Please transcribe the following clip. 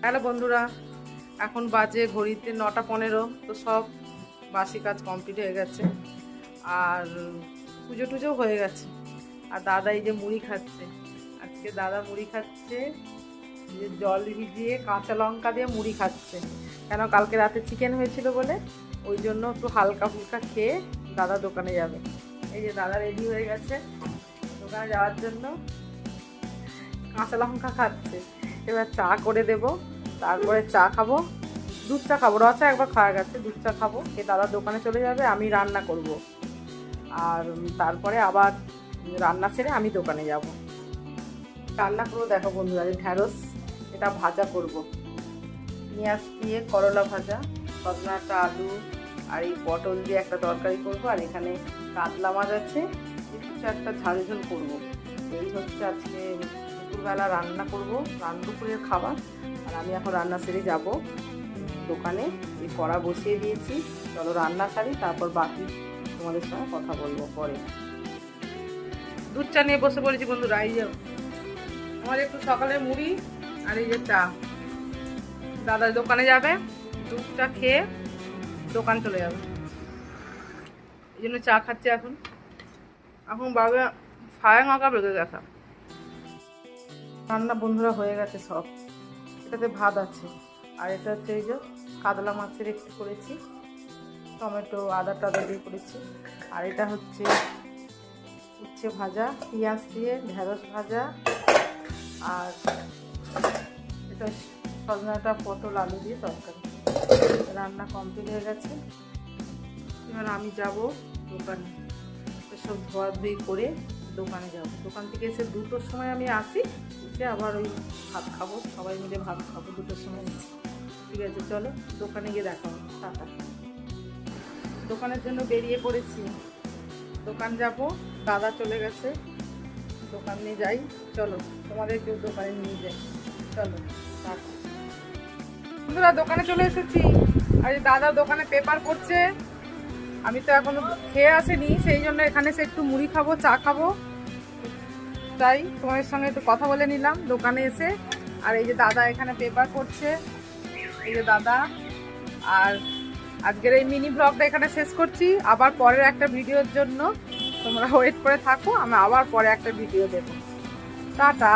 Hello বন্ধুরা, এখন বাজে ঘড়িতে 9টা 15। তো সব বাসি কাজ কমপ্লিট হয়ে গেছে আর পুজো টুজো হয়ে গেছে। আর দাদা এই যে মুড়ি খাচ্ছে, আজকে দাদা মুড়ি খাচ্ছে, যে জল ভিজিয়ে কাঁচা লঙ্কা দিয়ে মুড়ি খাচ্ছে। কেন কালকে রাতে চিকেন হয়েছিল বলে, ওই জন্য একটু হালকা ফুলকা খেয়ে দাদা দোকানে যাবে। এই যে দাদা রেডি হয়ে গেছে দোকানে যাওয়ার জন্য, কাঁচা লঙ্কা খাচ্ছে। এবার চা করে দেব, তারপরে চা খাবো, দুধ চা খাবো। র চা একবার খাওয়া গেছে, দুধ চা খাবো। এ দাদা দোকানে চলে যাবে, আমি রান্না করব। আর তারপরে আবার রান্না সেরে আমি দোকানে যাব। রান্না করবো দেখো বন্ধুরা, ঢ্যাঁড়স এটা ভাজা করব, পেঁয়াজ দিয়ে করলা ভাজা, সজনাটা, আলু আর এই পটল দিয়ে একটা তরকারি করব। আর এখানে কাতলা মাছ আছে, কিছু একটা ঝাল ঝোল করবো। এই হচ্ছে আজকে দুপুরবেলা রান্না করব, দুপুরের খাবার। আর আমি এখন রান্না সেরে যাব দোকানে। এই কড়া বসিয়ে দিয়েছি, চলো রান্না সারি, তারপর বাকি তোমাদের সঙ্গে কথা বলবো পরে। দুধ চা নিয়ে বসে পড়েছি বন্ধুরা। এই যে আমার একটু সকালে মুড়ি আর এই যে চা। দাদা দোকানে যাবে, দুধ চা খেয়ে দোকান চলে যাবে, এই জন্য চা খাচ্ছে। এখন বাবা 9:30 বেজে গেছে। রান্না বন্ধুরা হয়ে গেছে সব। এটাতে ভাত আছে, আর এটা হচ্ছে এই যে কাতলা মাছের একটু করেছি, টমেটো আদা টাদা দিয়ে করেছি। আর এটা হচ্ছে উচ্ছে ভাজা, পেঁয়াজ দিয়ে ঢেঁড়স ভাজা। আর এটা সজনাটা পটল আলু দিয়ে তরকারি। রান্না কমপ্লিট হয়ে গেছে। এবার আমি যাব দোকানে, সব ধোয়াধুয়ি করে দোকানে যাব। দোকান থেকে এসে 2টোর সময় আমি আসি, এসে আবার ওই ভাত খাবো, সবাই মিলে ভাত খাবো 2টোর সময়। ঠিক আছে, চলো দোকানে গিয়ে দেখা হবে। টাটা। দোকানের জন্য বেরিয়ে পড়েছি, দোকান যাব। দাদা চলে গেছে, দোকানে যাই। চলো তোমাদেরকেও দোকানে নিয়ে যাই, চলো টাটা। বন্ধুরা দোকানে চলে এসেছি, আর দাদা দোকানে পেপার করছে। আমি তো এখনো খেয়ে আসিনি, সেই জন্য এখানে এসে একটু মুড়ি খাবো, চা খাবো, তাই তোমাদের সঙ্গে একটু কথা বলে নিলাম দোকানে এসে। আর এই যে দাদা এখানে পেপার করছে, এই যে দাদা। আর আজকের এই মিনি ব্লগটা এখানে শেষ করছি। আবার পরের একটা ভিডিওর জন্য তোমরা ওয়েট করে থাকো, আমি আবার পরে একটা ভিডিও দেবো। টাটা।